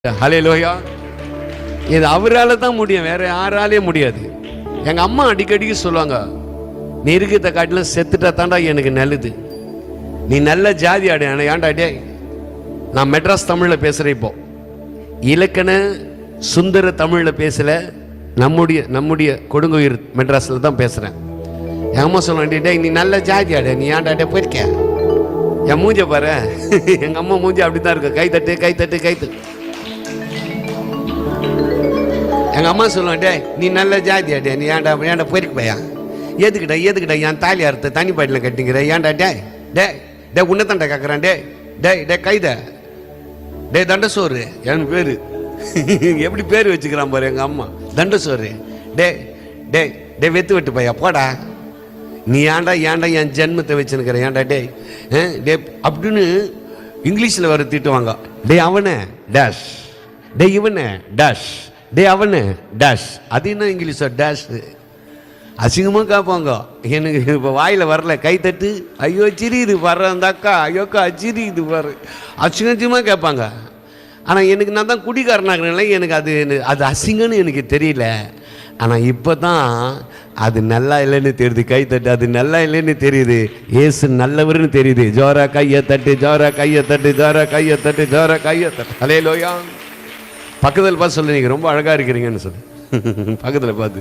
ஹல்லேலூயா. இது அவரால் தான் முடியும், வேற யாராலே முடியாது. எங்கள் அம்மா அடிக்கடிக்கு சொல்லுவாங்க, நீ இருக்கிறத காட்டிலும் செத்துட்டா தாண்டா எனக்கு நல்லது, நீ நல்ல ஜாதி ஆடு. ஏன்டா டே, நான் மெட்ராஸ் தமிழில் பேசுகிறேன், இப்போ இலக்கண சுந்தர தமிழில் பேசலை, நம்முடைய கொடுங்குயிர் மெட்ராஸில் தான் பேசுகிறேன். என் அம்மா சொல்லுவான், டே நீ நல்ல ஜாதி ஆடு, நீ ஏன்டா டே போயிருக்க. என் மூஞ்ச பாரு, எங்கள் அம்மா மூஞ்சி அப்படி தான் இருக்கு, கை தட்டு கை தட்டு கை தட்டு. எங்கள் அம்மா சொல்லுவான், டே நீ நல்ல ஜாதி ஆடு, நீ ஏன்டா போயிருக்கு பையா, எதுக்கிட்ட என் தாலி அறுத்த தனி பாட்டில் கட்டிங்கிற, ஏன்டா டே டே டே உன்னதாண்டா கேட்குறான், டே டே டே கைத டே தண்டசோறு என் பேர். எப்படி பேர் வச்சுக்கிறான் பாரு எங்கள் அம்மா, தண்டசோறு. டே டே டே வெத்து வெட்டு பையா போடா, நீ ஏன்டா என் ஜென்மத்தை வச்சுருக்கிற, ஏன்டா டே டே அப்படின்னு இங்கிலீஷில் வர திட்டுவாங்க. டே அவனை டேஷ், டே இவனை டேஷ், டே அவனு டேஷ். அது என்ன இங்கிலீஷா டேஷ், அசிங்கமாக கேட்பாங்க. எனக்கு இப்போ வாயில் வரல, கை தட்டு ஐயோ சிரியுது வர்ற அந்த அக்கா, ஐயோக்கா சிரியுது வர்ற, அசிங்கமாக கேட்பாங்க. ஆனால் எனக்கு நான் தான் குடிகாரனாகிறனால எனக்கு அது அசிங்கன்னு எனக்கு தெரியல. ஆனால் இப்போ தான் அது நல்லா இல்லைன்னு தெரியுது, கை தட்டு அது நல்லா இல்லைன்னு தெரியுது, ஏசு நல்லவர்னு தெரியுது. ஜோரா கையை தட்டு, ஜோரா கையை தட்டு, ஜோரா கையை தட்டு, ஜோரா கையை தட்டு. ஹல்லேலூயா. பக்கத்தில் பார்த்து சொல்லு, நீங்கள் ரொம்ப அழகாக இருக்கிறீங்கன்னு சொல்லு. பக்கத்தில் பார்த்து